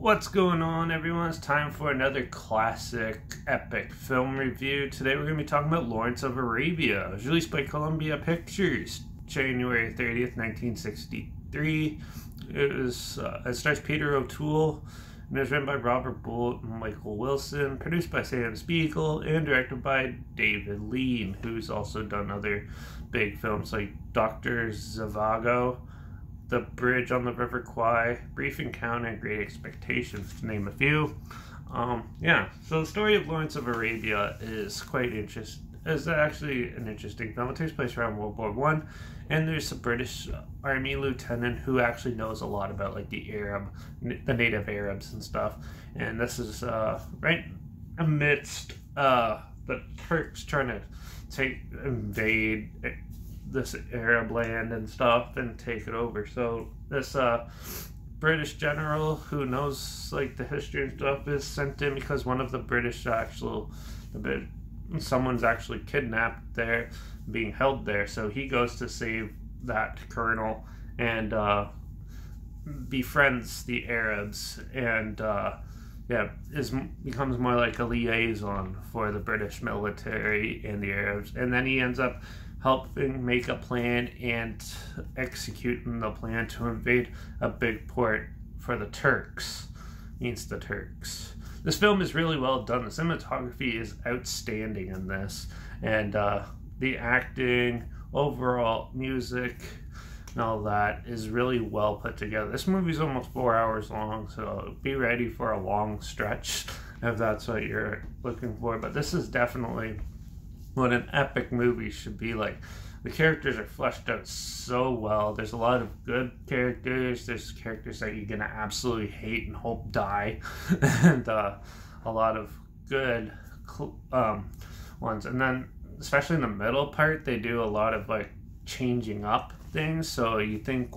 What's going on, everyone? It's time for another classic epic film review. Today we're going to be talking about Lawrence of Arabia. It was released by Columbia Pictures January 30th, 1963. It stars Peter O'Toole, and it was written by Robert Bolt and Michael Wilson, produced by Sam Spiegel, and directed by David Lean, who's also done other big films like Dr. Zhivago, The Bridge on the River Kwai, Brief Encounter, and Great Expectations, to name a few. So the story of Lawrence of Arabia is quite interesting. It's actually an interesting film. It takes place around World War I, and there's a British Army lieutenant who actually knows a lot about like the native Arabs and stuff. And this is right amidst the Turks trying to invade this Arab land and stuff and take it over. So this British general who knows like the history and stuff is sent in because one of the British someone's actually kidnapped there, being held there. So he goes to save that colonel and befriends the Arabs and becomes more like a liaison for the British military and the Arabs. And then he ends up helping make a plan and executing the plan to invade a big port for the Turks. This film is really well done. The cinematography is outstanding in this, and the acting, overall music, and all that is really well put together. This movie's almost 4 hours long, so be ready for a long stretch if that's what you're looking for. But this is definitely what an epic movie should be like. The characters are fleshed out so well. There's a lot of good characters. There's characters that you're gonna absolutely hate and hope die, and a lot of good ones. And then, especially in the middle part, they do a lot of like changing up things. So you think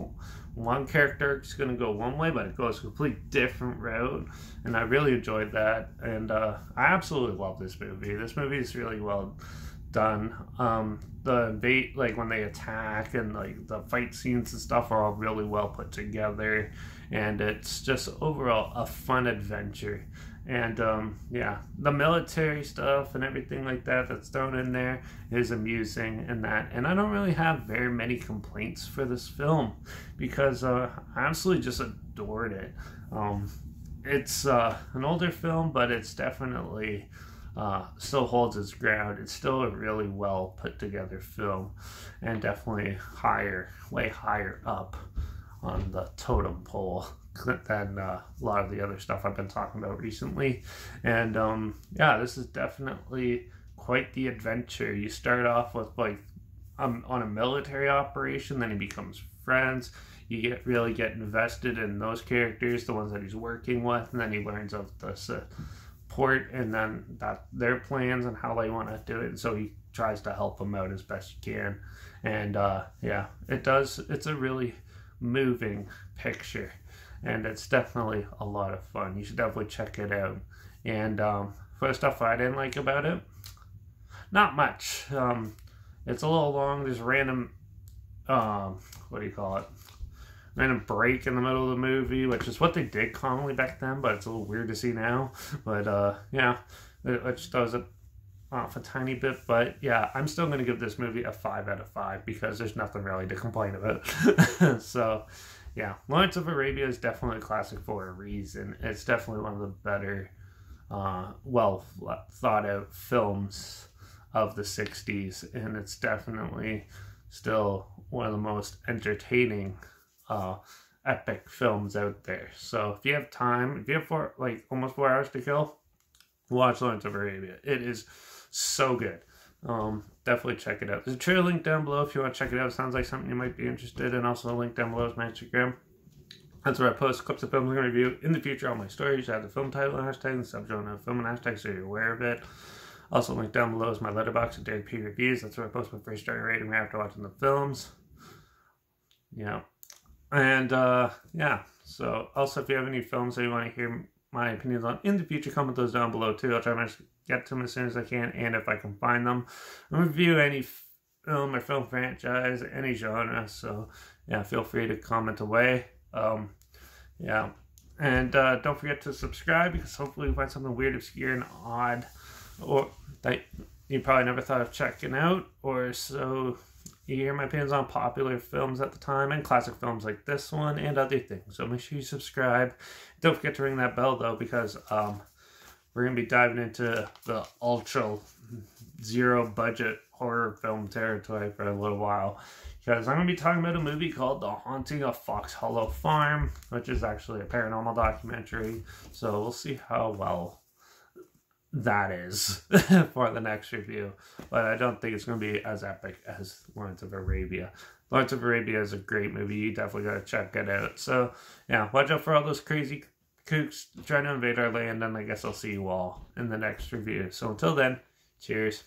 one character is going to go one way, but it goes a completely different route, and I really enjoyed that. And I absolutely love this movie. This movie is really well done. Like when they attack and like the fight scenes and stuff are all really well put together, and it's just overall a fun adventure. And the military stuff and everything like that that's thrown in there is amusing in that. And I don't really have very many complaints for this film because I absolutely just adored it. It's an older film, but it's definitely still holds its ground. It's still a really well put together film, and definitely way higher up on the totem pole than a lot of the other stuff I've been talking about recently. And this is definitely quite the adventure. You start off with like on a military operation, then he becomes friends. You really get invested in those characters, the ones that he's working with, and then he learns of the port and then their plans and how they want to do it. And so he tries to help them out as best he can. And it's a really moving picture, and it's definitely a lot of fun. You should definitely check it out. And for the stuff I didn't like about it, not much. It's a little long. There's random random break in the middle of the movie, which is what they did commonly back then, but it's a little weird to see now. But which throws it off a tiny bit. But yeah, I'm still going to give this movie a 5 out of 5 because there's nothing really to complain about. So yeah, Lawrence of Arabia is definitely a classic for a reason. It's definitely one of the better, well thought out films of the 60s, and it's definitely still one of the most entertaining epic films out there. So if you have time, if you have almost 4 hours to kill, watch Lawrence of Arabia. It is so good. Definitely check it out. There's a trailer link down below if you want to check it out. It sounds like something you might be interested in. Also a link down below is my Instagram. That's where I post clips of films I'm going to review in the future. All my stories have the film title and hashtag and subgenre of film and hashtag, so you're aware of it. Also link down below is my Letterbox and Derek P reviews. That's where I post my first star rating right after watching the films. Yeah. And so also if you have any films that you want to hear my opinions on in the future, comment those down below too. I'll try to get to them as soon as I can, and if I can find them, I'll review any film or film franchise, any genre. So yeah, feel free to comment away. And don't forget to subscribe, because hopefully you find something weird, obscure, and odd, or that you probably never thought of checking out, or so you hear my opinions on popular films at the time, and classic films like this one, and other things. So make sure you subscribe. Don't forget to ring that bell, though, because we're going to be diving into the ultra zero budget horror film territory for a little while. Because I'm going to be talking about a movie called The Haunting of Fox Hollow Farm, which is actually a paranormal documentary. So we'll see how well that is for the next review. But I don't think it's going to be as epic as Lawrence of Arabia. Lawrence of Arabia is a great movie. You definitely got to check it out. So yeah, watch out for all those crazy kooks trying to invade our land. And I guess I'll see you all in the next review. So until then, cheers.